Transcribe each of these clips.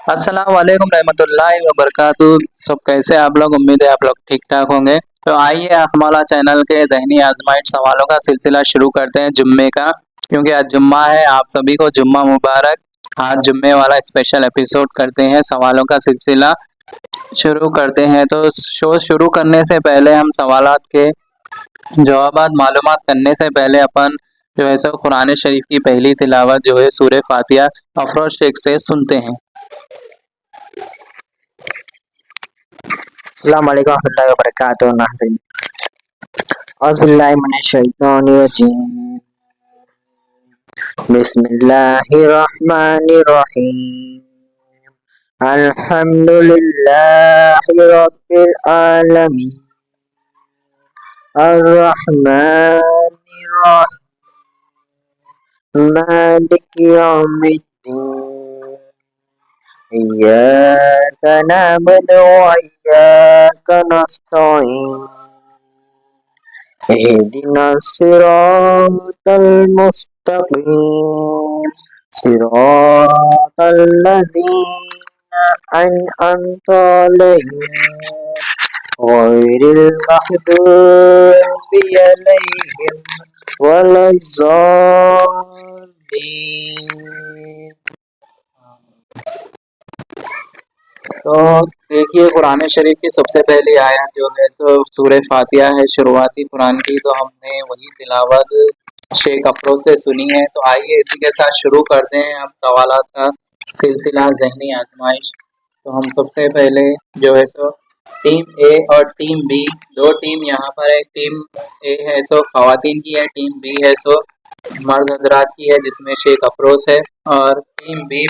अस्सलाम वालेकुम रहमतुल्लाहि व बरकातुहू। सब कैसे आप लोग? उम्मीद है आप लोग ठीक ठाक होंगे। तो आइए हमारा चैनल के ज़हनी आजमाइश सवालों का सिलसिला शुरू करते हैं जुम्मे का, क्योंकि आज जुम्मा है। आप सभी को जुम्मा मुबारक। आज जुम्मे वाला स्पेशल एपिसोड करते हैं, सवालों का सिलसिला शुरू करते हैं। तो शो शुरू करने से पहले हम सवालात के जवाबात मालूमात करने से पहले अपन जो है सो कुरान शरीफ की पहली तिलावत जो है सूरह फातिहा अफरोज शेख से सुनते हैं। अस्सलाम वालेकुम रहमतुल्लाहि व बरकातुहू। नाज़रीन, औज़ुबिल्लाहि मिनश्शैतानिर्रजीम। बिस्मिल्लाहिर्रहमानिर्रहीम। अल्हम्दुलिल्लाहि रब्बिल आलमीन। अर्रहमानिर्रहीम। मालिकि यौमिद्दीन। इय्याका नअबुदु व इय्याका नस्तईन। इहदिनस सिरातल मुस्तकीम। सिरातल लज़ीना अनअमता अलैहिम गैरिल मग़दूबि अलैहिम वलज़्ज़ालिन। तो देखिए, कुरान शरीफ की सबसे पहली आयत जो है तो सूरह फातिहा है, शुरुआती कुरान की। तो हमने वही तिलावत शेख अफरोज से सुनी है। तो आइए इसी के साथ शुरू करते हैं हम सवालात का सिलसिला ज़हनी आजमाइश। तो हम सबसे पहले जो है सो टीम ए और टीम बी, दो टीम यहाँ पर है। टीम ए है सो खवातीन की है, टीम बी है सो मर्द हजरात की है, जिसमें शेख अफरोज है। और टीम ए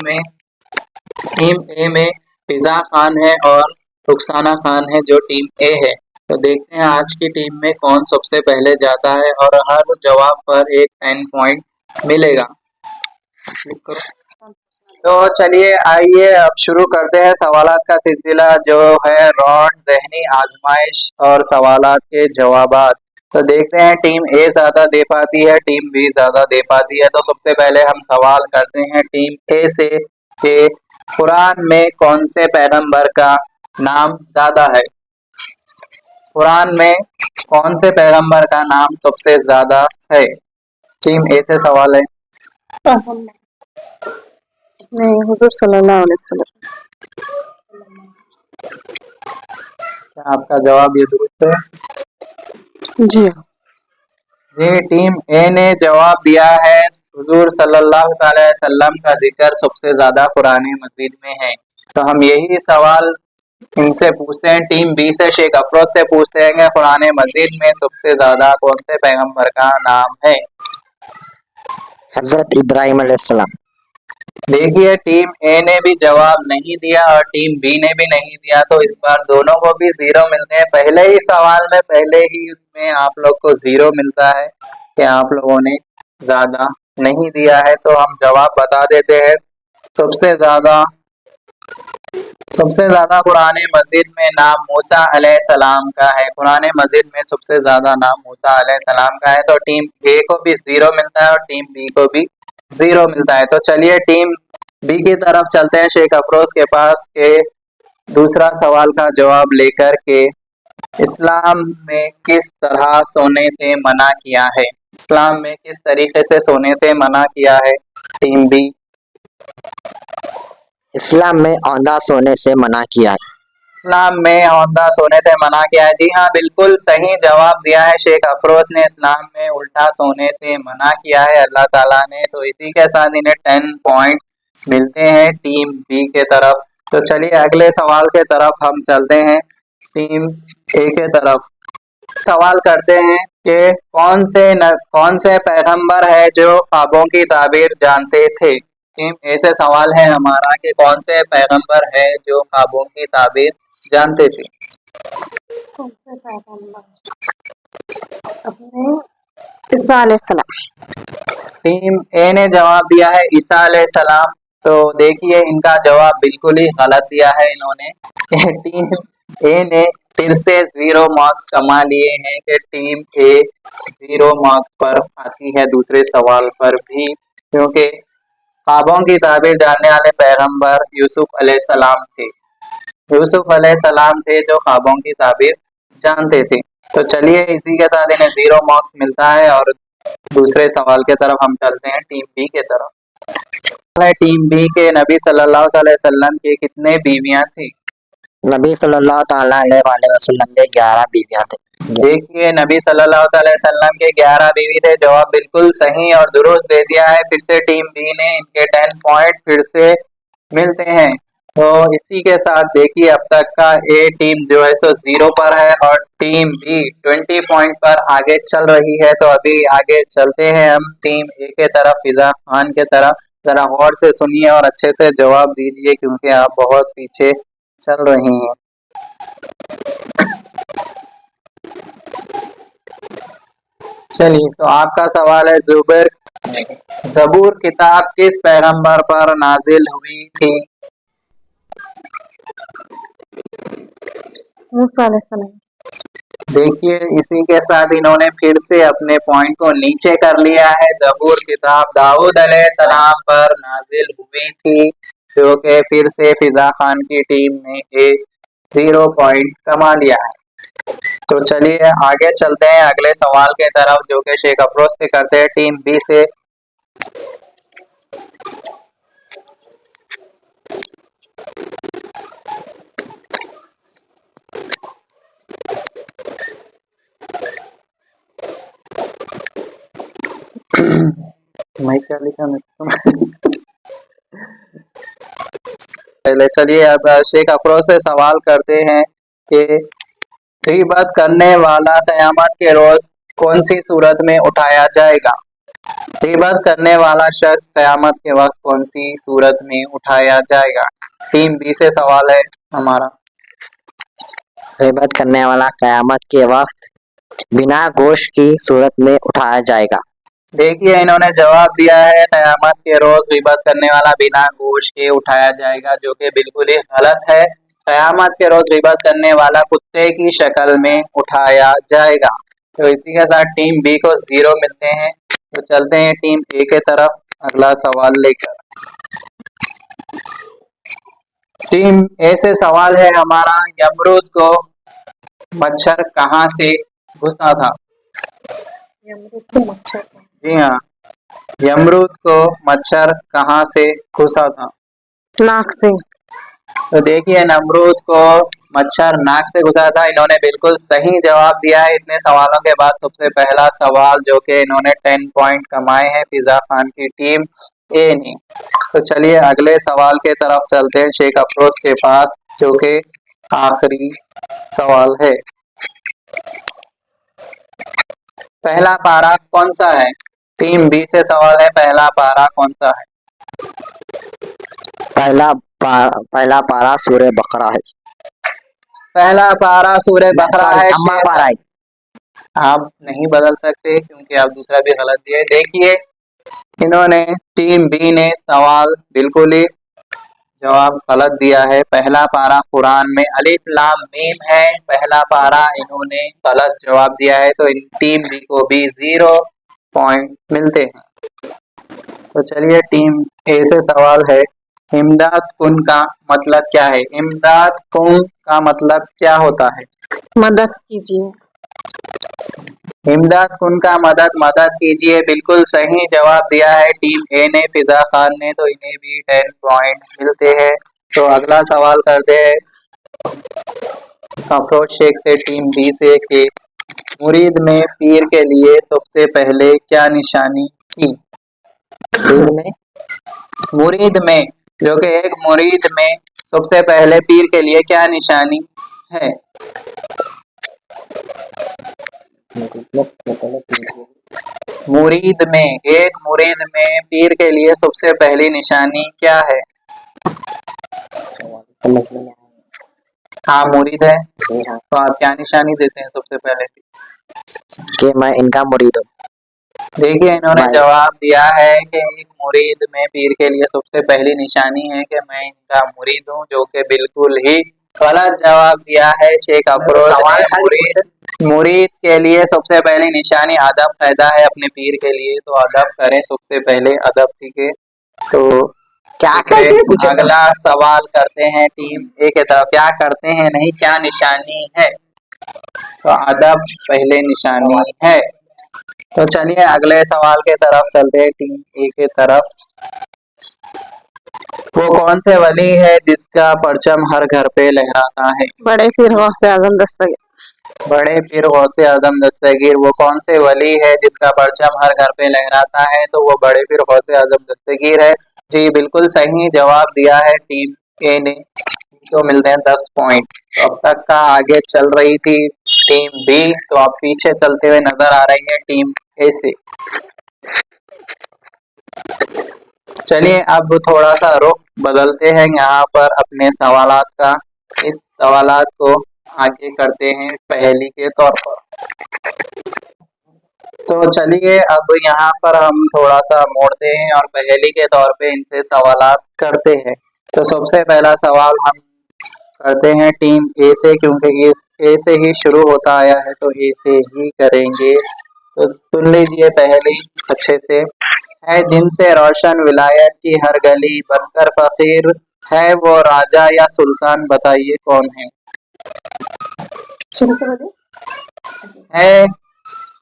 में फिजा खान है और रुखसाना खान है, जो टीम ए है। तो देखते हैं आज की टीम में कौन सबसे पहले जाता है, और हर जवाब पर एक 10 पॉइंट मिलेगा। तो चलिए आइए अब शुरू करते हैं सवालात का सिलसिला, जो है रॉड ज़हनी आजमाइश और सवालात के जवाबात। तो देखते हैं टीम ए ज़्यादा दे पाती है, टीम बी ज़्यादा दे पाती है। तो सबसे पहले हम सवाल करते हैं टीम ए से कि कुरान में कौन से पैगंबर का नाम ज़्यादा है। कुरान में कौन से पैगंबर का नाम सबसे ज़्यादा है? टीम ए से सवाल है। हुजूर सल्लल्लाहु अलैहि वसल्लम। क्या आपका जवाब ये दुरुस्त है? जी हाँ। जी, टीम ए ने जवाब दिया है। हुजूर सल्लल्लाहु अलैहि वसल्लम का जिक्र सबसे ज्यादा कुरान मजीद में है। तो हम यही सवाल इनसे पूछते हैं, टीम बी से शेख अफरोज से पूछते हैं कि कुरान मजीद में सबसे ज्यादा कौन से पैगंबर का नाम है? हजरत इब्राहिम अलैहिस्सलाम। देखिए, टीम ए ने भी जवाब नहीं दिया और टीम बी ने भी नहीं दिया। तो इस बार दोनों को भी 0 मिलते हैं। पहले ही सवाल में, पहले ही उसमें आप लोग को 0 मिलता है कि आप लोगों ने ज्यादा नहीं दिया है। तो हम जवाब बता देते हैं। सबसे ज्यादा कुरान मजीद में नाम मूसा अलैहिस्सलाम का है। कुरान मजीद में सबसे ज्यादा नाम मूसा अलैहिस्सलाम का है। तो टीम ए को भी 0 मिलता है और टीम बी को भी 0 मिलता है। तो चलिए टीम बी की तरफ चलते हैं, शेख अफरोज के पास के दूसरा सवाल का जवाब लेकर के। इस्लाम में किस तरह सोने से मना किया है? इस्लाम में किस तरीके से सोने से मना किया है? Team B. इस्लाम में औंधा सोने से मना किया है। इस्लाम में औंधा सोने से मना किया है। जी हाँ, बिल्कुल सही जवाब दिया है शेख अफरोज ने। इस्लाम में उल्टा सोने से मना किया है अल्लाह ताला ने। तो इसी के साथ इन्हें 10 पॉइंट मिलते हैं टीम बी के तरफ। तो चलिए अगले सवाल के तरफ हम चलते हैं, टीम ए के तरफ। सवाल करते हैं कि कौन से पैगंबर है जो ख्वाबों की ताबीर जानते थे? टीम ए से सवाल है हमारा कि कौन से पैगंबर है जो ख्वाबों की ताबीर जानते थे? कौन से पैगंबर? अपने ईसा अलैहिस्सलाम। टीम ए ने जवाब दिया है ईसा अलैहिस्सलाम। तो देखिए, इनका जवाब बिल्कुल ही गलत दिया है इन्होंने। टीम ए ने फिर से 0 मार्क्स कमा लिए हैं कि टीम ए 0 मार्क्स पर आती है दूसरे सवाल पर भी, क्योंकि ख्वाबों की ताबीर जानने वाले पैगंबर यूसुफ अलैहिस्सलाम थे। यूसुफ अलैहिस्सलाम थे जो ख्वाबों की ताबीर जानते थे। तो चलिए इसी के साथ इन्हें 0 मार्क्स मिलता है और दूसरे सवाल के तरफ हम चलते हैं टीम बी के तरफ। टीम बी के नबी सल्लल्लाहु अलैहि वसल्लम की कितने बीवियां थी? नबी सल्लल्लाहु ताला अलैहि वसल्लम के 11 बीवियां थे। देखिए नबी सल्लल्लाहु अलैहि वसल्लम के 11 बीवी थे। जवाब बिल्कुल सही और दुरुस्त दे दिया है। फिर से टीम बी ने इनके 10 पॉइंट फिर से मिलते हैं। तो इसी के साथ देखिए अब तक का ए टीम जो है सो 0 पर है और टीम बी 20 पॉइंट पर आगे चल रही है। तो अभी आगे चलते हैं हम टीम ए के तरफ, फिजा खान के तरफ। जरा गौर से सुनिए और अच्छे से जवाब दीजिए क्योंकि आप बहुत पीछे चल रही हैं। चलिए तो आपका सवाल है ज़बूर किताब किस पैगंबर पर नाजिल हुई थी? मूसा अलैहिस्सलाम। देखिए इसी के साथ इन्होंने फिर से अपने पॉइंट को नीचे कर लिया है। ज़बूर किताब दाऊद अलैहिस्सलाम पर नाजिल हुई थी जो कि फिर से फिजा खान की टीम ने एक 0 पॉइंट कमा लिया है। तो चलिए आगे चलते हैं अगले सवाल के तरफ जो कि शेख अफरोज से करते हैं टीम बी से। मैं क्या लिखा पहले चलिए अब शेख अफरोज से सवाल करते हैं कि गीबत करने वाला क़यामत के रोज कौन सी सूरत में उठाया जाएगा? गीबत करने वाला शख्स क़यामत के वक्त कौन सी सूरत में उठाया जाएगा? टीम बी से सवाल है हमारा। गीबत करने वाला क़यामत के वक्त बिना गोश्त की सूरत में उठाया जाएगा। देखिए इन्होंने जवाब दिया है क़यामत के रोज गीबत करने वाला बिना गोश्त के उठाया जाएगा जो कि बिल्कुल ही गलत है। क़यामत के रोज गीबत करने वाला कुत्ते की शक्ल में उठाया जाएगा। तो इसी के साथ टीम बी को 0 मिलते हैं। तो चलते हैं टीम ए के तरफ अगला सवाल लेकर। टीम ए से सवाल है हमारा यमरूद को मच्छर कहाँ से घुसा था? यमरूद को मच्छर। जी हाँ, यमरूद को मच्छर कहाँ से घुसा था? नाक से। तो देखिए नमरूद को मच्छर नाक से घुसा था। इन्होंने बिल्कुल सही जवाब दिया है। इतने सवालों के बाद सबसे पहला सवाल जो कि इन्होंने 10 पॉइंट कमाए हैं फिजा खान की टीम ए ने। तो चलिए अगले सवाल के तरफ चलते हैं शेख अफरोज के पास जो कि आखिरी सवाल है। पहला पारा कौन सा है? टीम बी से सवाल है पहला पारा कौन सा है? पहला पारा सूरह बकरा है। पहला पारा सूरह बकरा है। अम्मा पारा है। आप नहीं बदल सकते क्योंकि आप दूसरा भी गलत दिए। देखिए इन्होंने टीम बी ने सवाल बिल्कुल ही जवाब गलत दिया है। पहला पारा कुरान में अलिफ लाम मीम है। पहला पारा इन्होंने गलत जवाब दिया है। तो इन टीम बी को भी 0 पॉइंट मिलते हैं। तो चलिए टीम ए से सवाल है इमदाद कुन का मतलब क्या है? इमदाद कुन का मतलब क्या होता है? मदद कीजिए। इमदाद कुन का मदद कीजिए बिल्कुल सही जवाब दिया है टीम ए ने फिजा खान ने। तो इन्हें भी 10 पॉइंट मिलते हैं। तो अगला सवाल करते हैं अफरोज शेख से टीम बी से कि मुरीद में पीर के लिए सबसे पहले क्या निशानी थी? मुरीद में जो कि एक मुरीद में सबसे पहले पीर के लिए क्या निशानी है? मुरीद में एक मुरीद में पीर के लिए सबसे पहली निशानी क्या है? हाँ मुरीद है तो आप क्या निशानी देते हैं सबसे पहले? कि मैं इनका मुरीद हूँ। देखिए इन्होंने जवाब दिया है कि एक मुरीद में पीर के लिए सबसे पहली निशानी है कि मैं इनका मुरीद हूँ जो कि बिल्कुल ही गलत जवाब दिया है शेख अफरोज। मुरीद के लिए सबसे पहली निशानी अदब पैदा है अपने पीर के लिए। तो अदब करें सबसे पहले अदब सीखे। तो क्या फिर करते पूछे तो? अगला सवाल करते हैं टीम ए के तरफ। क्या करते हैं नहीं, क्या निशानी है? तो अदब पहले निशानी है। तो चलिए अगले सवाल के तरफ चलते हैं, टीम ए के तरफ। वो कौन से वली है जिसका परचम हर घर पे लहराता है? बड़े पीर गौसे आजम दस्तगीर। बड़े पीर गौसे आजम दस्तगीर वो कौन से वली है जिसका परचम हर घर पे लहराता है? तो वो बड़े पीर गौसे आजम दस्तगीर है। जी बिल्कुल सही जवाब दिया है टीम ए ने, तो मिलते हैं 10 पॉइंट। तो अब तक का आगे चल रही थी टीम बी, तो अब पीछे चलते हुए नजर आ रही है टीम ए से। चलिए अब थोड़ा सा रुख बदलते हैं यहाँ पर अपने सवालात का। इस सवालात को आगे करते हैं पहेली के तौर पर। तो चलिए अब यहाँ पर हम थोड़ा सा मोड़ते हैं और पहेली के तौर पे इनसे सवालात करते हैं। तो सबसे पहला सवाल हम करते हैं टीम ए से, क्योंकि ए से ही शुरू होता आया है तो ए से ही करेंगे। तो सुन लीजिए पहेली अच्छे से। है जिनसे रोशन विलायत की हर गली, बनकर फकीर है वो राजा या सुल्तान, बताइए कौन है? शुरू करो दे। है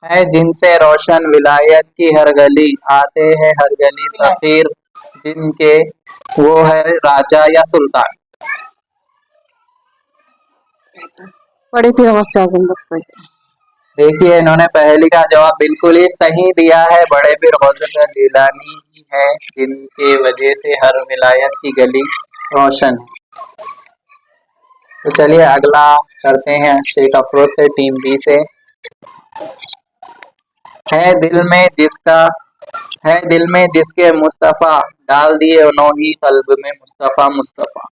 है जिनसे रोशन विलायत की हर गली, आते हैं हर गली फकीर, जिनके वो है राजा या सुल्तान। बड़े पीर गौसे आजम दस्तगीर। देखिए इन्होंने पहेली का जवाब बिल्कुल ही सही दिया है। बड़े पीर गौसे गिलानी ही है जिनके वजह से हर विलायत की गली रोशन है। तो चलिए अगला करते हैं शेख अफरोज से, टीम बी से। है दिल में जिसका है दिल में जिसके मुस्तफा, डाल दिए उन्होंने कल्ब में मुस्तफा मुस्तफा।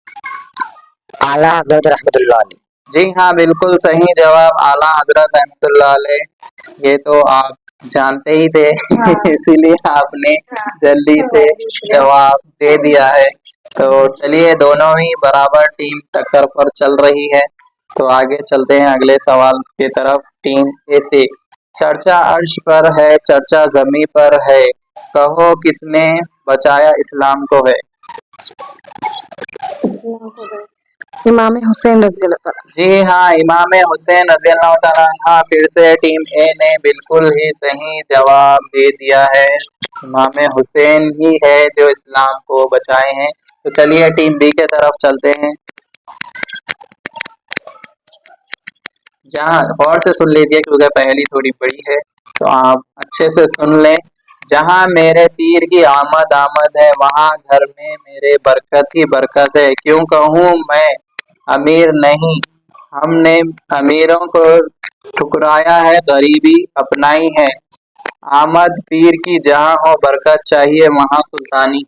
आला हजरत रहमतुल्लाह अलैह। जी हाँ बिल्कुल सही जवाब, आला हजरत रहमतुल्लाह अलैह। ये तो आप जानते ही थे इसीलिए आपने जल्दी से जवाब दे दिया है। तो चलिए दोनों ही बराबर टीम टक्कर पर चल रही है। तो आगे चलते हैं अगले सवाल की तरफ, टीम ए से। चर्चा अर्श पर है, चर्चा जमी पर है, कहो किसने बचाया इस्लाम को है? इमाम हुसैन रज़ियल्लाहु अन्हु। जी हाँ इमाम हुसैन रज़ियल्लाहु तआला अन्हु। फिर से टीम ए ने बिल्कुल ही सही जवाब दे दिया है। इमाम हुसैन ही है जो इस्लाम को बचाए हैं। तो चलिए टीम बी के तरफ चलते हैं। जहाँ गौर से सुन लीजिए क्योंकि पहेली थोड़ी बड़ी है, तो आप अच्छे से सुन लें। जहाँ मेरे पीर की आमद आमद है, वहाँ घर में मेरे बरकत ही बरकत है। क्यों कहूँ मैं अमीर नहीं, हमने अमीरों को ठुकराया है, गरीबी अपनाई है। आमद पीर की जहाँ हो, बरकत चाहिए वहाँ सुल्तानी।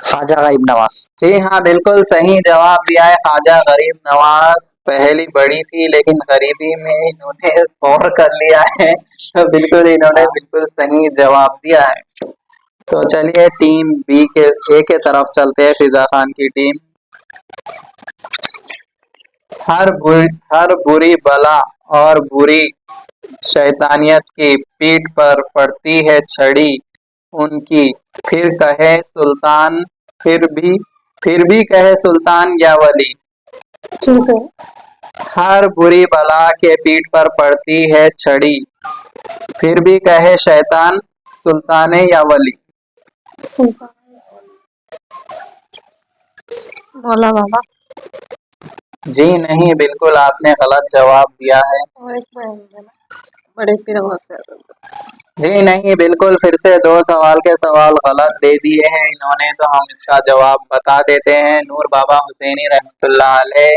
ख्वाजा गरीब नवाज। जी हाँ बिल्कुल सही जवाब दिया है, ख्वाजा गरीब नवाज। पहली बड़ी थी लेकिन गरीबी में इन्होंने और कर लिया है, तो बिल्कुल इन्होंने बिल्कुल सही जवाब दिया है। तो चलिए टीम बी के ए के तरफ चलते हैं, फिजा खान की टीम। हर बुरी बला और बुरी शैतानियत की पीठ पर पड़ती है छड़ी उनकी, फिर कहे सुल्तान फिर भी कहे सुल्तान या वली। हर बुरी बला के पीठ पर पड़ती है छड़ी, फिर भी कहे शैतान सुल्तान या वली। मौला बाबा। जी नहीं बिल्कुल आपने गलत जवाब दिया है। बड़े पीर गौसे आजम। जी नहीं बिल्कुल, फिर से दो सवाल के सवाल गलत दे दिए हैं इन्होंने, तो हम इसका जवाब बता देते हैं। नूर बाबा हुसैनी रहमतुल्लाह अलैह,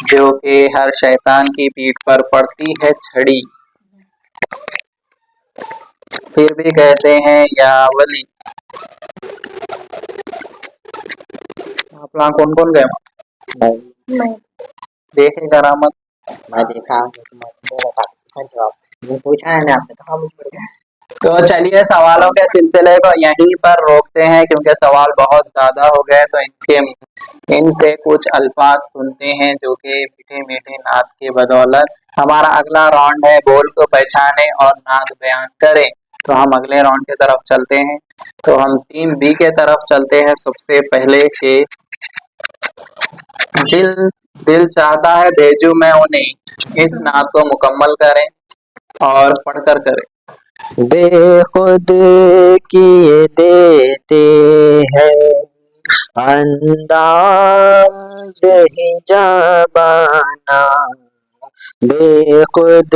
जो कि हर शैतान की पीठ पर पड़ती है छड़ी, फिर भी कहते हैं या वली। आप लोग कौन कौन गए? मैं देखे करामत। मैं देखा जवाब पूछा है ना आपने, तो हम तो चलिए सवालों के सिलसिले को यहीं पर रोकते हैं क्योंकि सवाल बहुत ज्यादा हो गए। तो इनसे कुछ अल्फाज सुनते हैं जो कि मीठे मीठे नाद के बदौलत। हमारा अगला राउंड है बोल को पहचाने और नाद बयान करें। तो हम अगले राउंड की तरफ चलते हैं। तो हम टीम बी के तरफ चलते हैं। सबसे पहले के दिल दिल चाहता है भेजूं मैं उन्हें, इस नात को मुकम्मल करें और पढ़कर करें। बेखुद किए देते हैं अंदाज ही जाबाना, बेखुद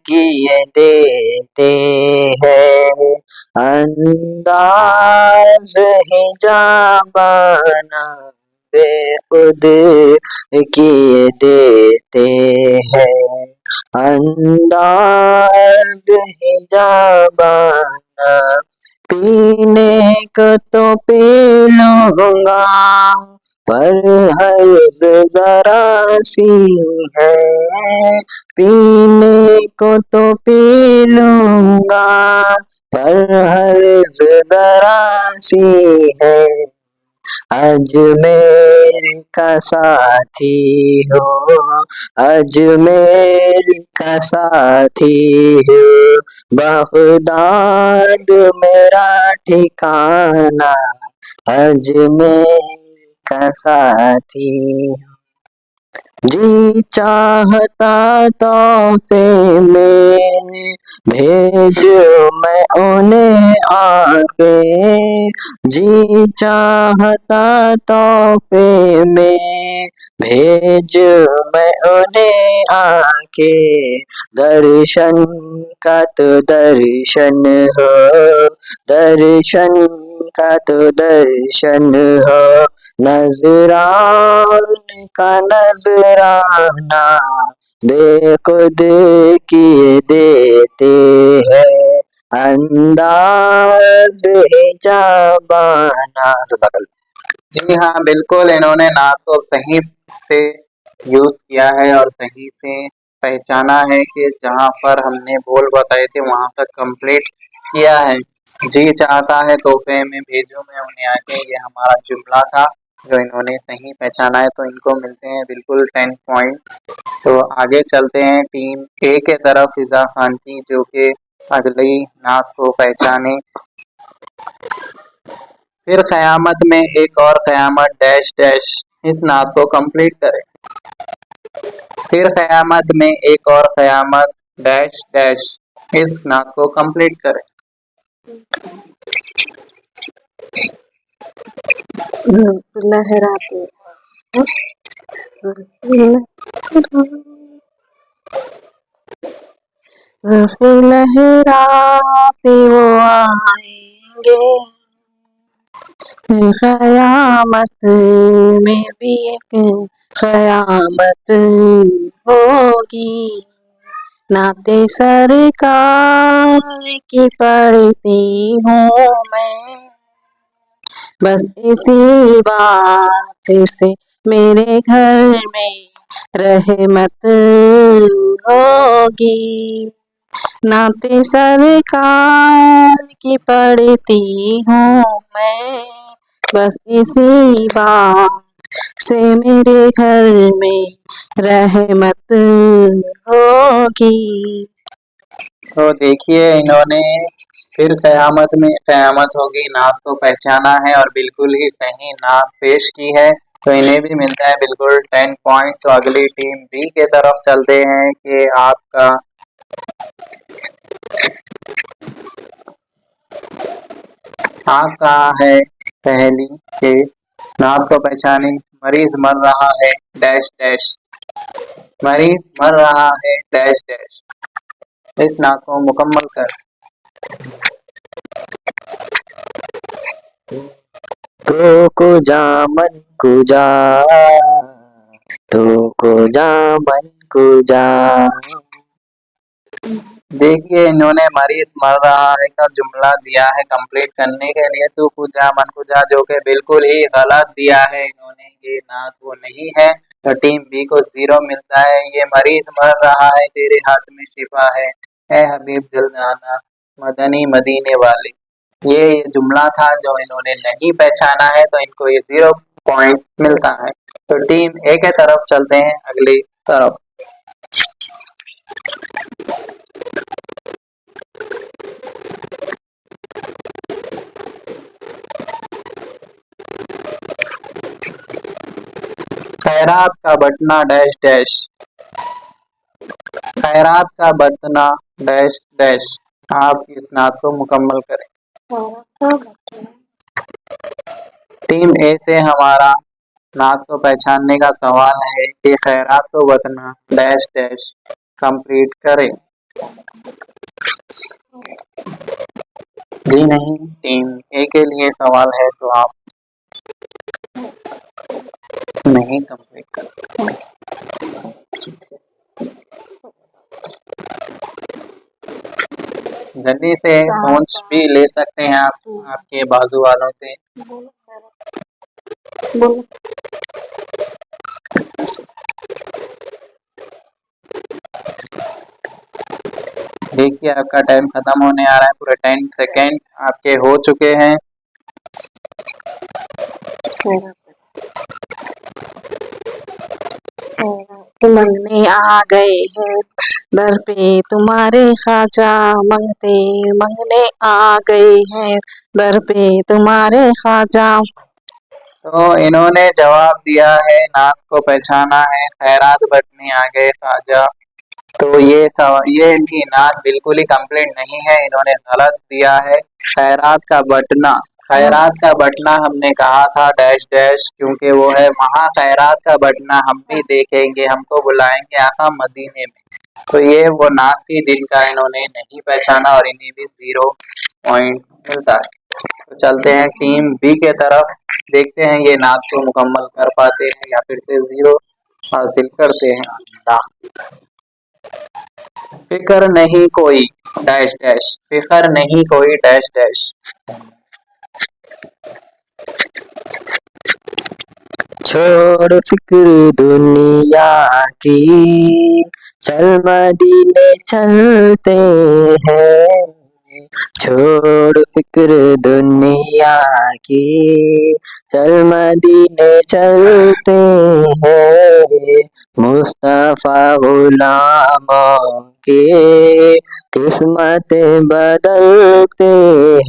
किए देते हैं अंदाज ही जाबाना, बेखुद किए देते हैं अंदाज ही जाबाना, पीने को तो पी लूंगा पर हर्ज जरा सी है, पीने को तो पी लूंगा पर हर्ज जरा सी है, अजमेर का साथी हो, अजमेर का साथी हो, बगदाद मेरा ठिकाना, अजमेर का साथी। जी चाहता तोहफे में भेजो मैं उन्हें आके, जी चाहता तोहफे में भेजो मैं उन्हें आके, दर्शन का तो दर्शन हो, दर्शन का तो दर्शन हो, नजरान का नजराना, बेखुद किए देते हैं अंदाज ही जाबाना। जी हाँ, बिल्कुल इन्होंने ना तो सही से यूज किया है और सही से पहचाना है कि जहाँ पर हमने बोल बताए थे वहाँ तक कंप्लीट किया है। जी चाहता है तोहफे में भेजूं मैं उन्हें आके, ये हमारा जुमला था जो इन्होंने सही पहचाना है, तो इनको मिलते हैं बिल्कुल 10 पॉइंट। तो आगे चलते हैं टीम ए के तरफ, फिजा खान की, जो कि अगली नात को पहचाने। फिर क़यामत में एक और क़यामत डैश डैश, इस नात को कंप्लीट करें। फिर क़यामत में एक और क़यामत डैश डैश, इस नात को कंप्लीट करें। लहराते लहराते वो आएंगे, क़यामत में भी एक क़यामत होगी, नाते सरकार की पढ़ती हूँ मैं, बस इसी बात से मेरे घर में रहमत होगी, नाते सरकार की पढ़ती हूँ मैं, बस इसी बात से मेरे घर में रहमत होगी। तो देखिए इन्होंने फिर क़यामत होगी नात को पहचाना है और बिल्कुल ही सही नात पेश की है, तो इन्हें भी मिलता है बिल्कुल 10 पॉइंट। तो अगली टीम बी के तरफ चलते हैं कि आपका है पहली के नात को पहचाने। मरीज मर रहा है डैश डैश, मरीज मर रहा है डैश डैश, इस नात को मुकम्मल कर। तो को जा मन को जा, तो को जा मन को जा। देखिए इन्होंने मरीज मर रहा है का जुमला दिया है कंप्लीट करने के लिए, तू कुजा मन कुजा, जो कि बिल्कुल ही गलत दिया है इन्होंने, ये नात वो नहीं है। तो टीम बी को 0 मिलता है। ये मरीज मर रहा है तेरे हाथ में शिफा है, ए हबीब दिलजाना मदनी मदीने वाले, ये जुमला था जो इन्होंने नहीं पहचाना है, तो इनको ये 0 पॉइंट मिलता है। तो टीम ए के तरफ चलते हैं अगली तरफ। खैरात का बटना डैश डैश, खैरात का बटना डैश डैश। आप इस नात को मुकम्मल करें। टीम ए से हमारा नात को पहचानने का सवाल है कि खैरात को बतना डैश डैश कंप्लीट करें। जी नहीं, टीम ए के लिए सवाल है तो आप नहीं कंप्लीट कर। जल्दी से नोट्स भी ले सकते हैं आप आपके बाजू वालों से। देखिए आपका टाइम खत्म होने आ रहा है, पूरे 10 सेकेंड आपके हो चुके हैं। मंगने आ गए हैं दर पे तुम्हारे ख्वाजा, मंगते मंगने आ गए हैं दर पे तुम्हारे ख्वाजा। तो इन्होंने जवाब दिया है नात को पहचाना है, खैरात बटने आ गए ख्वाजा। तो ये इनकी नात बिल्कुल ही कंप्लीट नहीं है, इन्होंने गलत दिया है। खैरात का बटना, खैरात का बटना हमने कहा था डैश डैश, क्योंकि वो है वहाँ खैरात का बटना हम भी देखेंगे, हमको बुलाएंगे आका मदीने में। तो ये वो नात थी जिनका इन्होंने नहीं पहचाना और इन्हें भी 0 पॉइंट मिलता है। तो चलते हैं टीम बी के तरफ, देखते हैं ये नात को मुकम्मल कर पाते हैं या फिर से 0 हासिल करते हैं। फिक्र नहीं कोई डैश डैश, फिक्र नहीं कोई डैश डैश। छोड़ फिक्र दुनिया की, चल मदीने चलते हैं। छोड़ फिक्र दुनिया की, चल मदीने चलते हैं। मुस्तफा गुलामों के किस्मत बदलते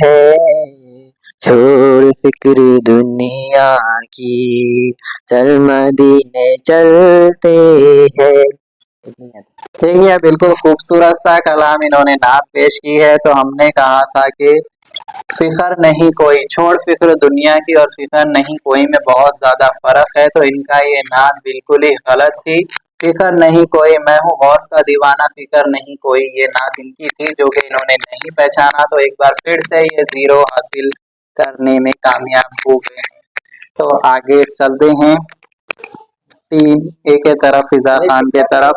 हैं। छोड़ फिक्र दुनिया की, चल मदीने चलते हैं। देखिए बिल्कुल खूबसूरत सा कलाम इन्होंने नात पेश की है। तो हमने कहा था कि फिक्र नहीं कोई, छोड़ फिक्र दुनिया की और फिक्र नहीं कोई में बहुत ज्यादा फर्क है। तो इनका ये नात बिल्कुल ही गलत थी। फिक्र नहीं कोई, मैं हूँ गौस का दीवाना, फिक्र नहीं कोई, ये नात इनकी थी जो कि इन्होंने नहीं पहचाना। तो एक बार फिर से ये 0 हासिल करने में कामयाब हो गए। तो आगे चलते हैं टीम ए के तरफ, फिजा खान के तरफ।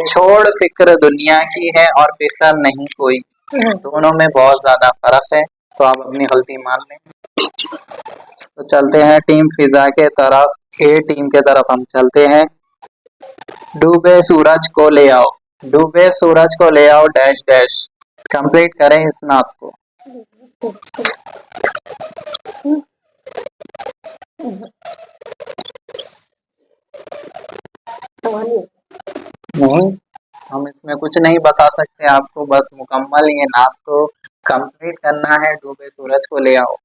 छोड़ फिक्र दुनिया की है और फिक्र नहीं कोई, दोनों में बहुत ज्यादा फर्क है। तो आप अपनी गलती मान लें। तो चलते हैं टीम फिजा के तरफ, ए टीम के तरफ हम चलते हैं। डूबे सूरज को ले आओ, डूबे सूरज को ले आओ डैश डैश कंप्लीट करें इस नात को। नहीं, हम इसमें कुछ नहीं बता सकते आपको, बस मुकम्मल ये नात को कंप्लीट करना है। डूबे सूरज को ले आओ।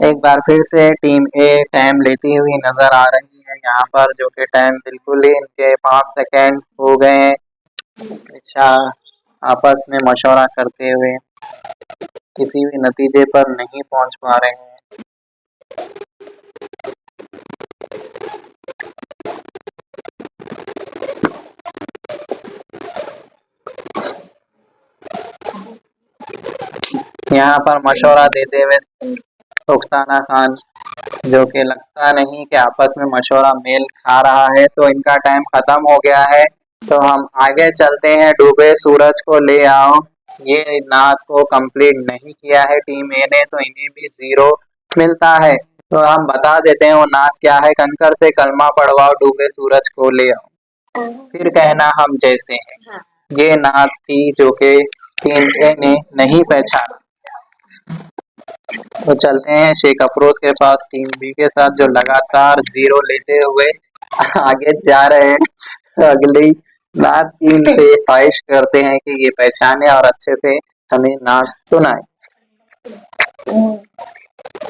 एक बार फिर से टीम ए टाइम लेती हुई नजर आ रही है यहाँ पर, जो कि टाइम बिल्कुल ही इनके 5 सेकेंड हो गए हैं। अच्छा, आपस में मशवरा करते हुए किसी भी नतीजे पर नहीं पहुंच पा रहे हैं। यहाँ पर मशवरा देते हुए रुखसाना खान, जो कि लगता नहीं कि आपस में मशवरा मेल खा रहा है। तो इनका टाइम खत्म हो गया है। तो हम आगे चलते हैं। डूबे सूरज को ले आओ, ये नात को कंप्लीट नहीं किया है टीम ए ने, तो इन्हें भी 0 मिलता है। तो हम बता देते हैं वो नात क्या है। कंकर से कलमा पढ़वाओ, डूबे सूरज को ले आओ, फिर कहना हम जैसे हैं। ये नात थी जो कि टीम ए ने नहीं पहचाना। तो चलते हैं शेख अफरोज के पास टीम बी के साथ, जो लगातार 0 लेते हुए आगे जा रहे हैं। अगली नात की इनसे ख्वाहिश करते हैं कि ये पहचाने और अच्छे से हमें नात सुनाए।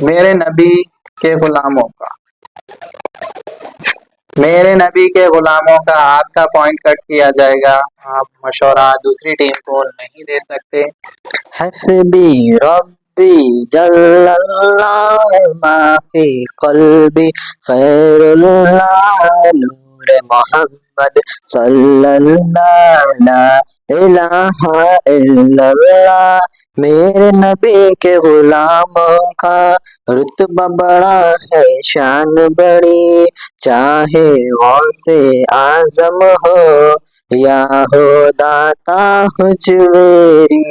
मेरे नबी के गुलामों का, मेरे नबी के गुलामों का आपका पॉइंट कट किया जाएगा। आप मशवरा दूसरी टीम को नहीं दे सकते। हस्बी रब्बी जल्लल्लाह माफी कल्बी खैरुल्लाह नूर मोहम्मद सल्लल्लाह ला इलाहा इल्लल्लाह। मेरे नबी के गुलामों का रुतबा बड़ा है, शान बड़ी, चाहे गौसे आजम हो या हो दाता हुजूरी।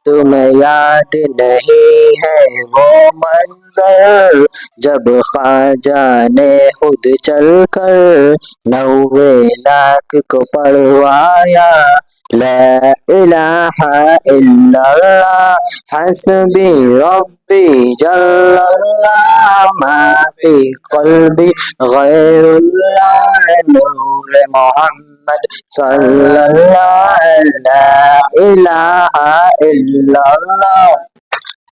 तुम्हें याद नहीं है वो मंजर जब ख्वाजा ने खुद चलकर 90 लाख को पढ़वाया। ला इलाहा इल्लल्लाह हस्बी रब्बी जल्लल्लाह माफी कल्बी गैरुल्लाह नूर मोहम्मद सल्लल्लाहु ला इलाहा इल्लल्लाह।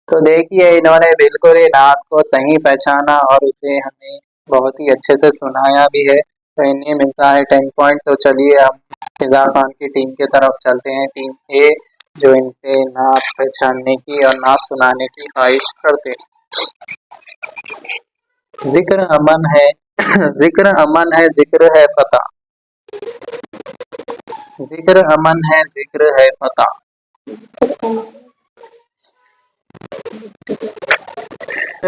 तो देखिए इन्होंने बिल्कुल ही नात को सही पहचाना और उसे हमें बहुत ही अच्छे से सुनाया भी है, तो इन्हें मिलता है 10 पॉइंट। तो चलिए हम फिजा खान की टीम की तरफ चलते हैं, टीम ए, जो इनसे नात पहचानने की और नात सुनाने की ख्वाहिश करते हैं। जिक्र अमन है जिक्र अमन है, जिक्र है फता, जिक्र अमन है, जिक्र है फता,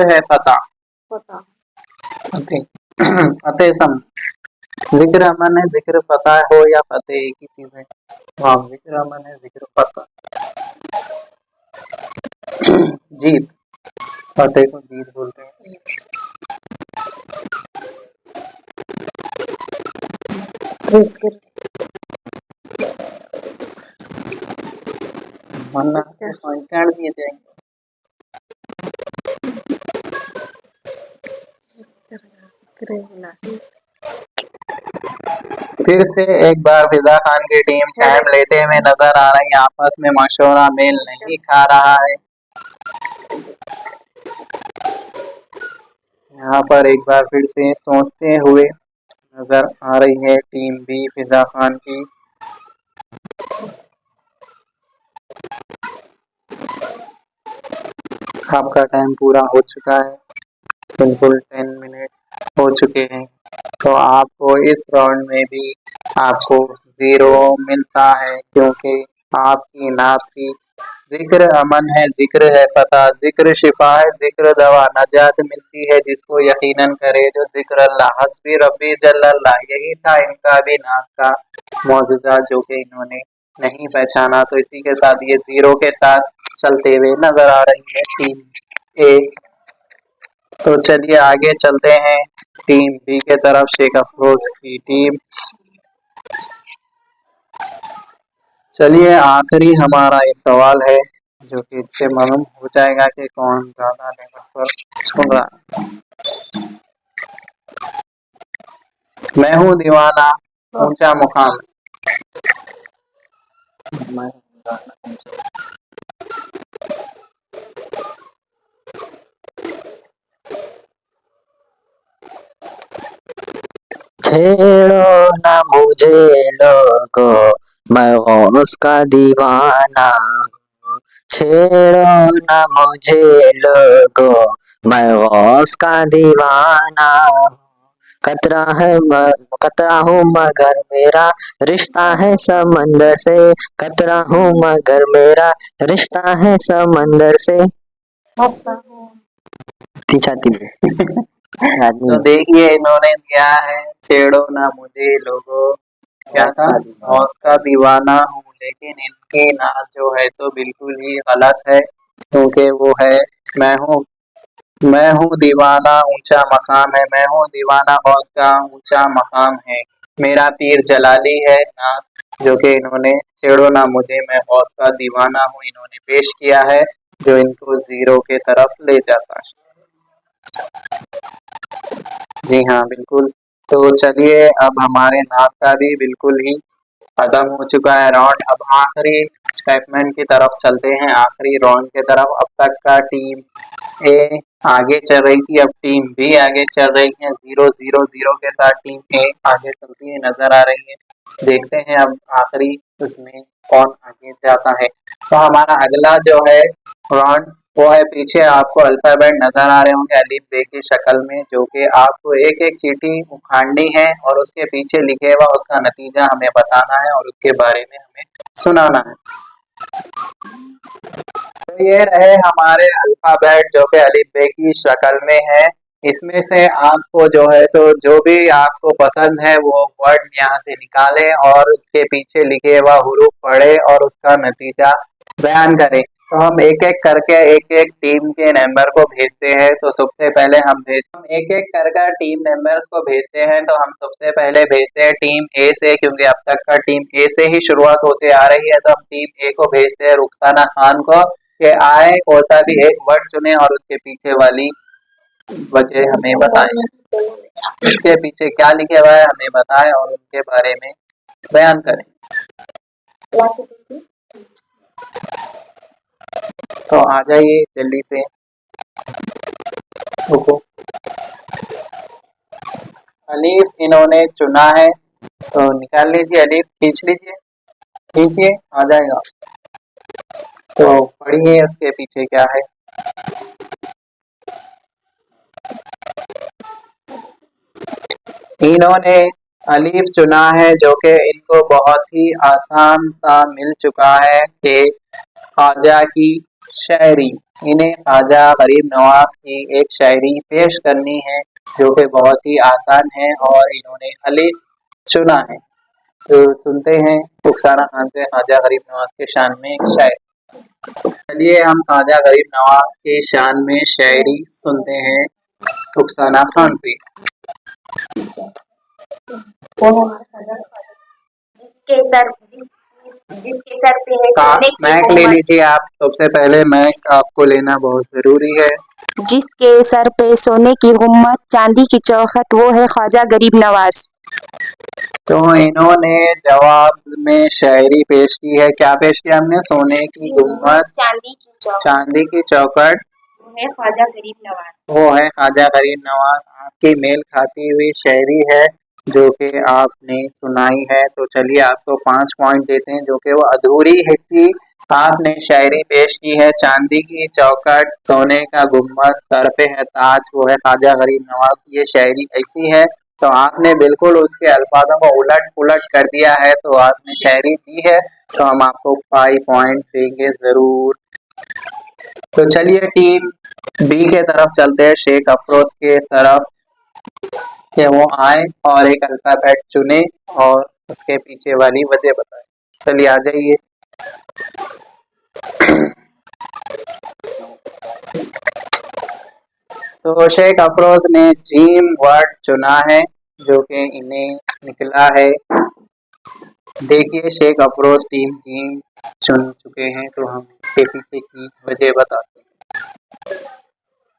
है फता, फतेह सम। जिक्र अमन है, जिक्र फता हो या फतेह, एक ही चीज है। हाँ, जिक्र अमन है, जिक्र फता। जीत, फतेह को जीत बोलते हैं। वरना पॉइंट दिए जाएंगे। फिर से एक बार फिजा खान की टीम टाइम लेते हुए नजर आ रही है, आपस में मशवरा मेल नहीं खा रहा है। यहाँ पर एक बार फिर से सोचते हुए नजर आ रही है टीम बी फिजा खान की। आपका टाइम पूरा हो चुका है, बिल्कुल 10 मिनट हो चुके हैं। तो आपको इस राउंड में भी आपको 0 मिलता है, क्योंकि आपकी नात की जिक्र अमन है, जिक्र है फता, जिक्र शिफा है, जिक्र दवा, नजात मिलती है जिसको यकीनन करे जो जिक्र अल्लाह हस्बी रब्बी जल्लल्लाह। यही था इनका भी नात का मौजूदा, जो कि इन्होंने नहीं पहचाना। तो इसी के साथ ये 0 के साथ चलते हुए नजर आ रही है टीम ए। तो चलिए आगे चलते हैं टीम बी के तरफ, शेख अफरोज की टीम। चलिए आखिरी हमारा ये सवाल है, जो कि इससे मालूम हो जाएगा कि कौन ज्यादा लेवल पर सुन रहा है। मैं हूँ दीवाना ऊंचा मुकाम, छेड़ो ना मुझे लोगो मैं गौस का दीवाना हूँ। छेड़ो ना मुझे लोगो मैं गौस का दीवाना हूँ। कतरा हूँ मगर मेरा रिश्ता है समंदर से। कतरा हूँ मगर मेरा रिश्ता है समंदर से। छाती में तो देखिए इन्होंने दिया है छेड़ो ना मुझे लोगो, क्या था, मौत का दीवाना हूँ, लेकिन इनकी नात जो है तो बिल्कुल ही गलत है, क्योंकि वो है मैं हूँ दीवाना ऊंचा मकाम है, मैं हूँ दीवाना गौस का ऊंचा मकाम है, मेरा पीर जलाली है नात, जो कि इन्होंने छेड़ो ना मुझे मैं गौस का दीवाना हूँ इन्होंने पेश किया है, जो इनको 0 के तरफ ले जाता है। जी हाँ बिल्कुल। तो चलिए अब हमारे नात का भी बिल्कुल ही खत्म हो चुका है राउंड। अब आखिरी स्टेटमेंट की तरफ चलते हैं, आखिरी राउंड की तरफ। अब तक का टीम ए आगे चल रही थी, अब टीम बी आगे चल रही है। 0-0-0 के साथ टीम ए आगे चलती हुई नजर आ रही है। देखते हैं अब आखिरी उसमें कौन आगे जाता है। तो हमारा अगला जो है राउंड वो है, पीछे आपको अल्फाबेट नजर आ रहे होंगे अलीफ बे की शक्ल में, जो कि आपको एक एक चीटी उखाड़नी है और उसके पीछे लिखे हुआ उसका नतीजा हमें बताना है और उसके बारे में हमें सुनाना है। तो ये रहे हमारे अल्फाबेट जो कि अलीफ बे की शक्ल में है। इसमें से आपको जो है सो जो भी आपको पसंद है वो वर्ड यहाँ से निकालें और उसके पीछे लिखे हुआ हुरूफ पढ़े और उसका नतीजा बयान करें। तो हम एक एक करके एक एक टीम के मेंबर को भेजते हैं। तो सबसे पहले हम एक एक करके टीम मेंबर्स को भेजते हैं। तो हम सबसे पहले भेजते हैं टीम ए से, क्योंकि अब तक का टीम ए से ही शुरुआत होते आ रही है। तो हम टीम ए को भेजते हैं रुखसाना खान को, कि आए कोई सा भी एक वर्ड चुने और उसके पीछे वाली वजह हमें बताएं, इसके पीछे क्या लिखे हुआ है हमें बताएं और उनके बारे में बयान करें। तो आ जाइए जल्दी से। रुको, अलीफ इन्होंने चुना है तो निकाल लीजिए, अलीफ खींच लीजिए, खींचिए, आ जाएगा। तो पढ़िए उसके पीछे क्या है। इन्होंने अलीफ चुना है जो कि इनको बहुत ही आसान सा मिल चुका है कि ख्वाजा की शायरी, इन्हें ख्वाजा गरीब नवाज की एक शायरी पेश करनी है जो कि बहुत ही आसान है और इन्होंने अलीफ चुना है। तो सुनते हैं रुखसाना खान से ख्वाजा गरीब नवाज के शान में एक शायरी। चलिए हम ख्वाजा गरीब नवाज के शान में शायरी सुनते हैं रुखसाना खान से। जिसके सर पे है का सोने की मैक ले गुम्बद, लीजिए आप, सबसे पहले मैक आपको लेना बहुत जरूरी है। जिसके सर पे सोने की गुम्बद, चांदी की चौखट, वो है ख्वाजा गरीब नवाज। तो इन्होंने जवाब में शायरी पेश की है। क्या पेश किया हमने? सोने की गुम्बद, चांदी की चौखट, चांदी की चौखट, वो है ख्वाजा गरीब नवाज। वो है ख्वाजा गरीब नवाज। आपकी मेल खाती हुई शायरी है जो कि आपने सुनाई है। तो चलिए आपको 5 पॉइंट देते हैं, जो कि वो अधूरी हिस्सी आपने शायरी पेश की है। चांदी की चौखट, सोने का गुम्बद, सर पे है ताज, वो है ख्वाजा गरीब नवाज। ये शायरी ऐसी है, तो आपने बिल्कुल उसके अल्फाजों को उलट पुलट कर दिया है, तो आपने शायरी दी है, तो हम आपको 5 पॉइंट देंगे जरूर। तो चलिए टीम बी के तरफ चलते हैं, शेख अफरोज के तरफ, कि वो आए और एक अल्फाबेट चुने और उसके पीछे वाली वजह बताए। चलिए आ जाइए। तो शेख अफरोज ने जीम वर्ड चुना है जो कि इन्हें निकला है। देखिए शेख अफरोज टीम जीम चुन चुके हैं, तो हम इसके पीछे की वजह बताते हैं।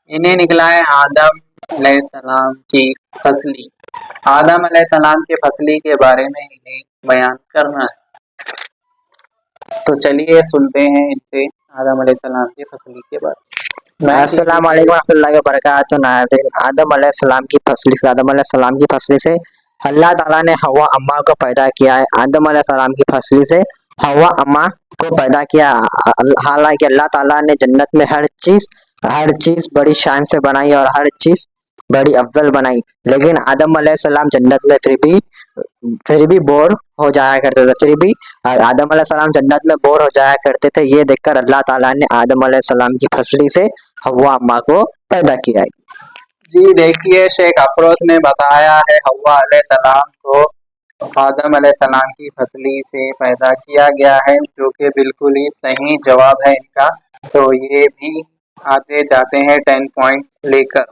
इन्हें निकला है आदम अलैहिस्सलाम की फसली। आदम अलैहिस्सलाम के फसली के बारे में इन्हें बयान करना है। तो चलिए सुनते हैं इनसे आदम अलैहिस्सलाम के फसली के बारे में। अस्सलाम वालेकुम रहमतुल्लाहि व बरकातुहू। नाज़रीन, आदम अलैहिस्सलाम की फसली से अल्लाह ताला ने हवा अम्मा को पैदा किया है। आदम अलैहिस्सलाम की फसली से हवा अम्मा को पैदा किया। हालांकि अल्लाह ताला ने जन्नत में हर चीज बड़ी शान से बनाई और हर चीज बड़ी अफजल बनाई, लेकिन आदम अलैहिस्सलाम जन्नत में फिर भी बोर हो जाया करते थे। फिर भी आदम अलैहिस्सलाम जन्नत में बोर हो जाया करते थे। ये देखकर अल्लाह ताला ने आदम अलैहिस्सलाम की फसली से हवा अम्मा को पैदा किया है। जी देखिए शेख अफरोज ने बताया है हव्वा अलैहिस्सलाम को आदम अलैहिस्सलाम की फसली से पैदा किया गया है, जो कि बिल्कुल ही सही जवाब है इनका। तो ये भी आते जाते हैं 10 पॉइंट लेकर।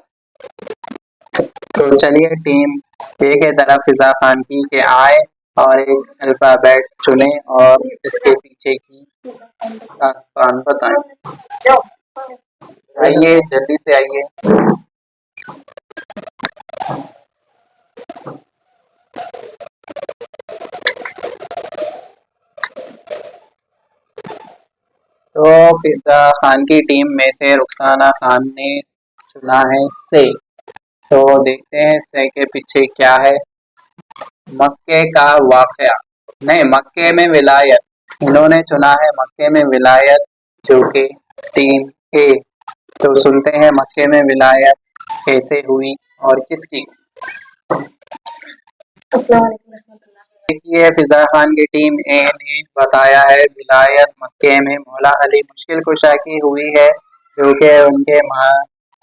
तो चलिए टीम ए के तरफ फिजा खान की के आए और एक अल्फाबेट चुने और इसके पीछे की दास्तान बताएं। आइए जल्दी से आइए। तो फिजा खान की टीम में से रुखसाना खान ने चुना है से। तो देखते हैं से के पीछे क्या है। मक्के का वाकया, नहीं मक्के में विलायत, इन्होंने चुना है मक्के में विलायत जो कि टीम ए। तो सुनते हैं मक्के में विलायत कैसे हुई और किसकी। देखिए फिजा खान की टीम ए ने बताया है विलायत मक्के में मौला अली मुश्किल कुशा की हुई है, जो कि उनके माँ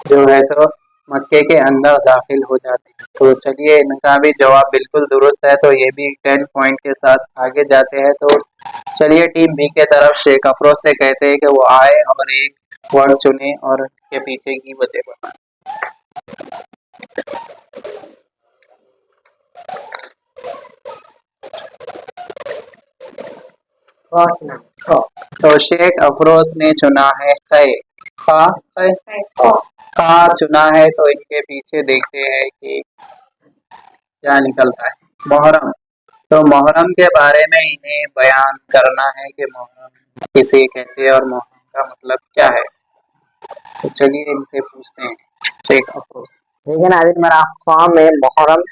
जो है तो मक्के के अंदर दाखिल हो जाते हैं। तो चलिए इनका भी जवाब बिल्कुल दुरुस्त है, तो ये भी 10 पॉइंट के साथ आगे जाते हैं। तो चलिए टीम बी के तरफ शेख अफरोज से कहते हैं कि वो आए और एक वर्ड चुने और उसके पीछे की वजह बताएं। तो शेख अफरोज ने चुना है खे। खा खा चुना है, तो इनके पीछे देखते हैं कि क्या निकलता है। मोहर्रम, तो मोहर्रम के बारे में इन्हें बयान करना है कि मोहर्रम किसे कहते हैं और मोहर्रम का मतलब क्या है। तो चलिए इनसे पूछते हैं शेख अफरोज। देखिए नाज़रीन, मेरा फॉर्म में मोहर्रम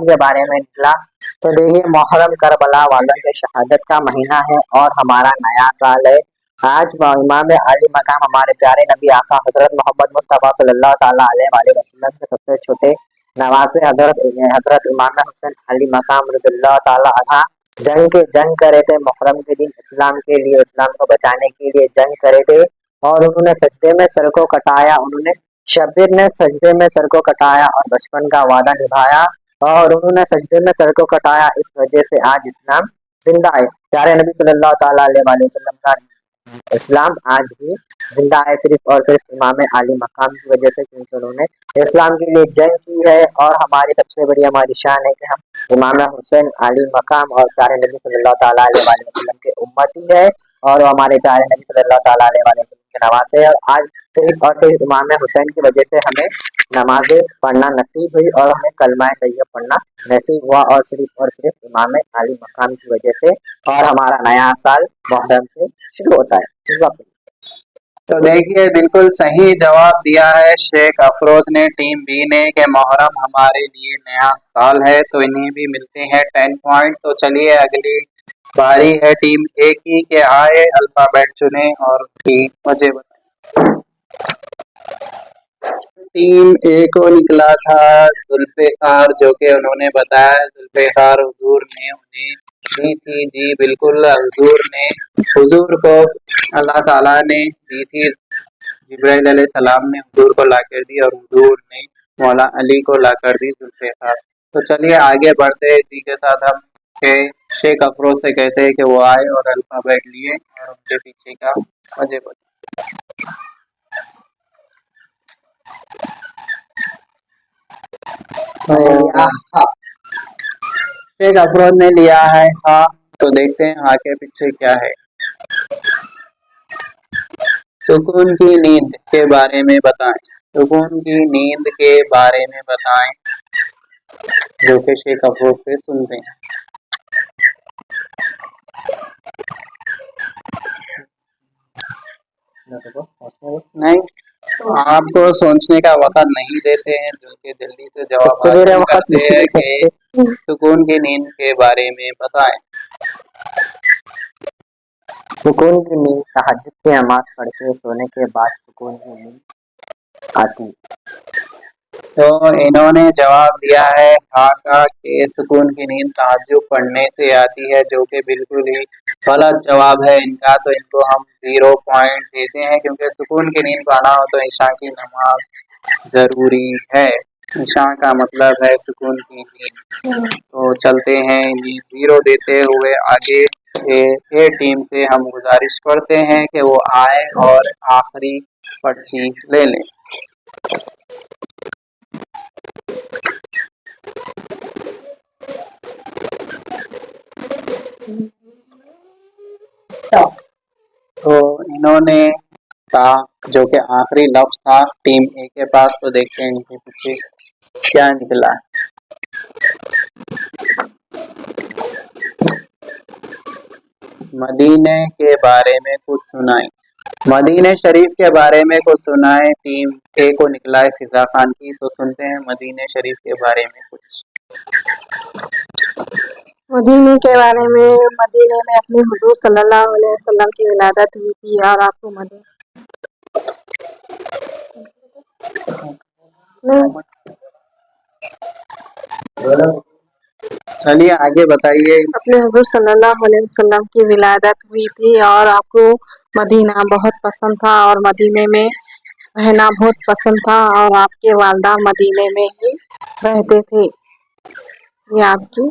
के बारे में निकला। तो देखिए मोहर्रम करबला वालों के शहादत का महीना है और हमारा नया साल है। आज इमाम आली मकाम हमारे प्यारे नबी आका हजरत मोहम्मद मुस्तफ़ा सल्लल्लाहु ताला अलैहि वसल्लम के सबसे छोटे नवासे हजरत इमाम हुसैन अली मकाम रज़ियल्लाहु ताला अन्हा जंग करे थे। मुहर्रम के दिन इस्लाम के लिए, इस्लाम को बचाने के लिए जंग करे थे और उन्होंने सजदे में सर को कटाया। उन्होंने शब्बीर ने सजदे में सर को कटाया और बचपन का वादा निभाया और उन्होंने सजदे में सर को कटाया। इस वजह से आज इस्लाम जिंदा है। प्यारे नबी सल्लल्लाहु ताला अलैहि वसल्लम का इस्लाम आज भी जिंदा है, सिर्फ और सिर्फ इमाम आली मकाम की वजह से, क्योंकि उन्होंने इस्लाम के लिए जंग की है। और हमारी सबसे बड़ी हमारी शान है कि हम इमाम हुसैन अली मकाम और प्यारे नबी सल्लल्लाहु ताला अलैहि वसल्लम के उम्मती है और वो हमारे प्यारे नबी सल्लल्लाहु ताला अलैहि वसल्लम के नवासे है। और आज सिर्फ और सिर्फ इमाम हुसैन की वजह से हमें नमाज़ें पढ़ना नसीब हुई और हमें कलमा तैयब पढ़ना नसीब हुआ, और सिर्फ इमाम अली मकाम की वजह से। और हमारा नया साल मुहर्रम से शुरू होता है। तो देखिए बिल्कुल सही जवाब दिया है शेख अफरोज ने, टीम बी ने, कि मुहर्रम हमारे लिए नया साल है। तो इन्हें भी मिलते हैं 10 पॉइंट। तो चलिए अगली बारी है टीम ए की, के आए अल्फाबेट चुने और उसकी वजह बताएं। टीम ए को निकला था जुल्फिकार, जो कि उन्होंने बताया जुल्फिकार हुजूर ने उन्हें दी थी। जी बिल्कुल, हुजूर को अल्लाह ताला ने दी थी, जिब्राइल अलैहिस्सलाम ने हुजूर को लाकर दी और हुजूर ने मौला अली को लाकर दी जुल्फिकार। तो चलिए आगे बढ़ते हैं। इसी के साथ हम के शेख अफरोज से कहते हैं कि वो आए और अल्फाबेट लिए और उनके पीछे का वजह बताएं। शेख अफरोज ने लिया है हाँ। तो देखते हैं हाँ के पीछे क्या है। सुकून की नींद के बारे में बताएं। सुकून की नींद के बारे में बताएं, जो कि शेख अफरोज से सुनते हैं। नहीं, आपको सोचने का वक्त नहीं देते हैं, बल्कि जल्दी से जवाब हासिल करते हैं कि सुकून की नींद के बारे में बताएं। सुकून की नींद तहज्जुद की नमाज पढ़ के सोने के बाद सुकून की नींद आती। तो इन्होंने जवाब दिया है हाँ का, कि सुकून की नींद तहज्जुद पढ़ने से आती है, जो कि बिल्कुल ही गलत जवाब है इनका। तो इनको हम 0 पॉइंट देते हैं, क्योंकि सुकून की नींद को आना हो तो ईशा की नमाज जरूरी है। ईशा का मतलब है सुकून की नींद। तो चलते हैं, ये 0 देते हुए आगे ए टीम से हम गुजारिश करते हैं कि वो आए और आखिरी पर्ची ले लें। तो इन्होंने कहा, जो कि आखिरी लफ्ज था टीम ए के पास। तो देखते हैं इनके पीछे क्या निकला। मदीने के बारे में कुछ सुनाएं। मदीने शरीफ के बारे में कुछ सुनाएं। टीम ए को निकला है फिजा खान की, तो सुनते हैं मदीने शरीफ के बारे में कुछ। मदीने के बारे में, मदीने में अपने हुजूर सल्लल्लाहु अलैहि वसल्लम की विलादत हुई थी और आपको मदीने चलिए आगे बताइए। अपने हुजूर सल्लल्लाहु अलैहि वसल्लम की विलादत हुई थी और आपको मदीना बहुत पसंद था और मदीने में रहना बहुत पसंद था और आपके वालदा मदीने में ही रहते थे। ये आपकी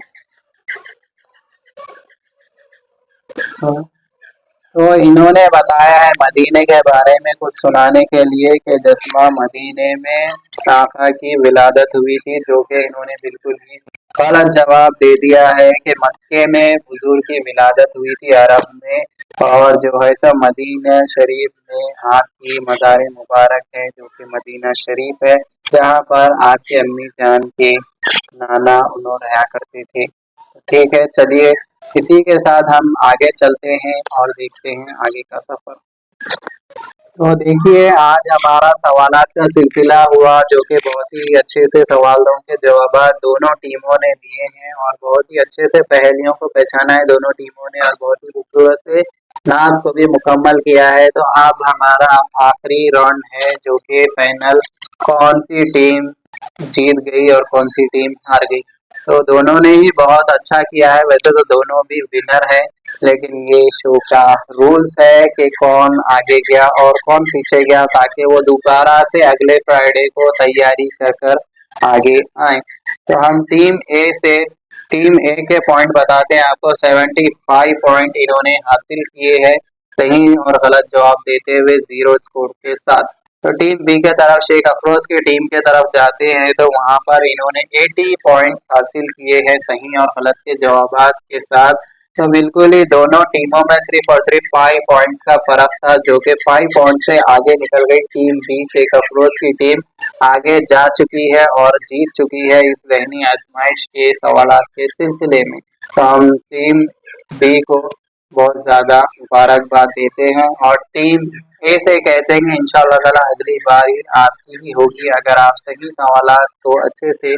तो इन्होंने बताया है मदीने के बारे में कुछ सुनाने के लिए कि जिसमें मदीने में आका की विलादत हुई थी, जो कि इन्होंने बिल्कुल ही गलत जवाब दे दिया है कि मक्के में हुजूर की विलादत हुई थी, अरब में, और जो है तो मदीना शरीफ में आपकी मज़ार मुबारक है जो कि मदीना शरीफ है, जहाँ पर आपके अम्मी जान के नाना उन्होंने रहा करते थे। ठीक है, चलिए इसी के साथ हम आगे चलते हैं और देखते हैं आगे का सफर। तो देखिए आज हमारा सवालात का सिलसिला हुआ, जो कि बहुत ही अच्छे से सवालों के जवाब दोनों टीमों ने दिए हैं और बहुत ही अच्छे से पहेलियों को पहचाना है दोनों टीमों ने और बहुत ही खूबसूरत से नाम को भी मुकम्मल किया है। तो अब हमारा आखिरी राउंड है, जो कि फाइनल कौन सी टीम जीत गई और कौन सी टीम हार गई। तो दोनों ने ही बहुत अच्छा किया है, वैसे तो दोनों भी विनर है, लेकिन ये शो का रूल्स है कि कौन आगे गया और कौन पीछे गया, ताकि वो दोबारा से अगले फ्राइडे को तैयारी कर कर आगे आए। तो हम टीम ए के पॉइंट बताते हैं आपको। 75 पॉइंट इन्होंने हासिल किए हैं सही और गलत जवाब देते हुए 0 स्कोर के साथ। तो टीम बी के तरफ शेख अफरोज की टीम के तरफ जाते हैं, तो वहां पर इन्होंने 80 पॉइंट हासिल किए हैं सही और गलत के जवाबात के साथ। तो बिल्कुल ही दोनों टीमों में सिर्फ और सिर्फ 5 पॉइंट्स का फर्क था, जो कि 5 पॉइंट से आगे निकल गई टीम बी। शेख अफरोज की टीम आगे जा चुकी है और जीत चुकी है इस जहनी आजमाइश के सवालात के सिलसिले में। तो हम टीम बी को बहुत ज्यादा मुबारकबाद देते हैं और टीम ए से कहते हैं कि इंशाअल्लाह ताला अगली बार आपकी ही होगी, अगर आप सही सवालात को अच्छे से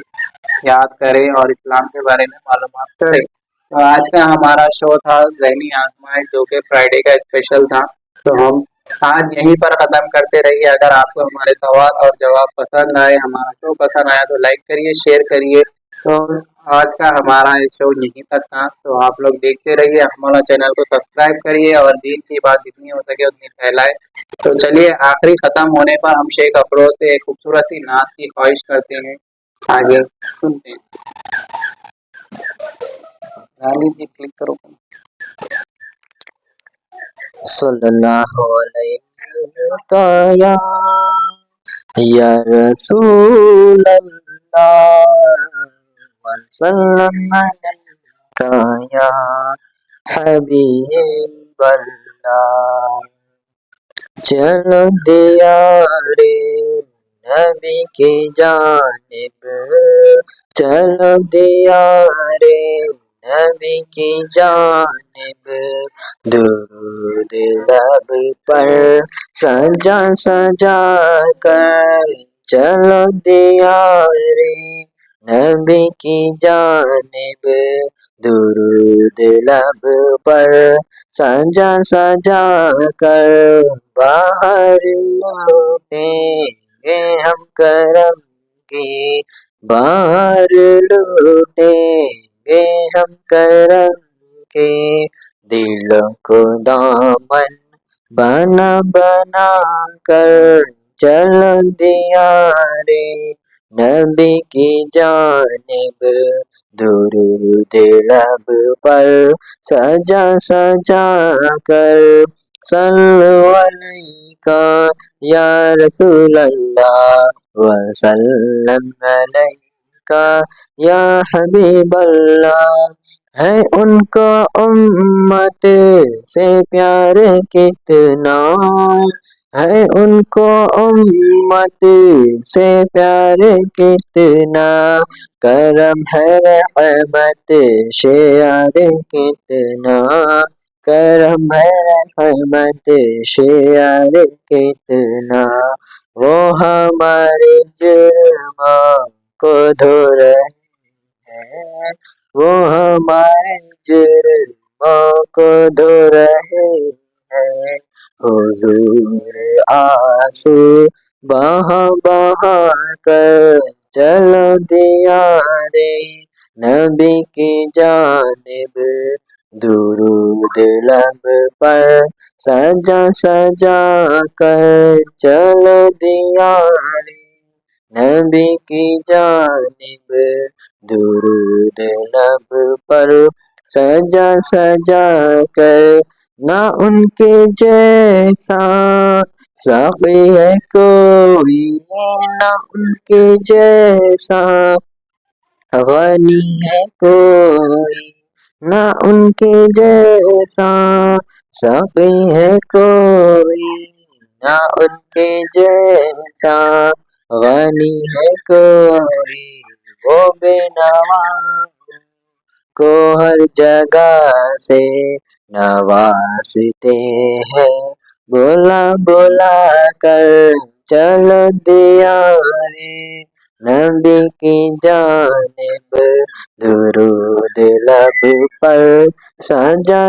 याद करें और इस्लाम के बारे में मालूमात करें। तो आज का हमारा शो था ज़हनी आजमाइश, जो कि फ्राइडे का स्पेशल था। तो हम आज यहीं पर ख़त्म करते रहिए। अगर आपको हमारे सवाल और जवाब पसंद आए, हमारा शो पसंद आया, तो लाइक करिए, शेयर करिए। तो आज का हमारा शो यहीं तक था। तो आप लोग देखते रहिए, हमारा चैनल को सब्सक्राइब करिए और दीन की बात जितनी हो सके उतनी फैलाए। तो चलिए आखिरी ख़त्म होने पर हम शेख अफरोज से एक खूबसूरत सी नात की ख्वाहिश करते हैं, आगे सुनते हैं। गाली जी क्लिक करो। सल्लल्लाहु अलैहि या रसूल अल्लाह वसल्लम अलैका या हबीब अल्लाह। चलो दिया रे नबी की जानिब, चलो दिया रे नबी की जानिब, दुरूद लब पर सजा सजा कर, चलो दिया रे नबी की जानिब, दुरूद लब पर सजा सजा कर, बाहर लौटेंगे हम करम की, बाहर लौटेंगे हम करम के, दिलों को दामन बना बना कर, चलो दिया रे नबी की जानिब, दुरूद लब पर सजा सजा कर, सल्लु अलैका या रसूल अल्लाह वसल्लम अलैका या हबीब अल्लाह। है उनको उम्मत से प्यार कितना, है उनको उम्मत से प्यार कितना, करम है रहमत शेयार कितना, करम है रहमत शेर कितना, वो हमारे जुर्मों को धो रहे हैं, वो हमारे जुर्मों को धो रहे हैं। हुजूर आंसू बहा बहा कर चलो दिया रे नबी की जानिब, दुरूद लब पर सजा सजा कर चलो दिया रे नबी की जानिब, दुरूद लब पर सजा सजा कर। ना उनके जैसा साक़ी है कोई, ना उनके जैसा गनी है कोई, ना उनके जैसा साक़ी है कोई, ना उनके जैसा गनी है कोई। वो बेनवा को हर जगह से नवाजते हैं, बोला बोला कर चल दिया रे नबी की जानिब, दुरूद लब पर सजा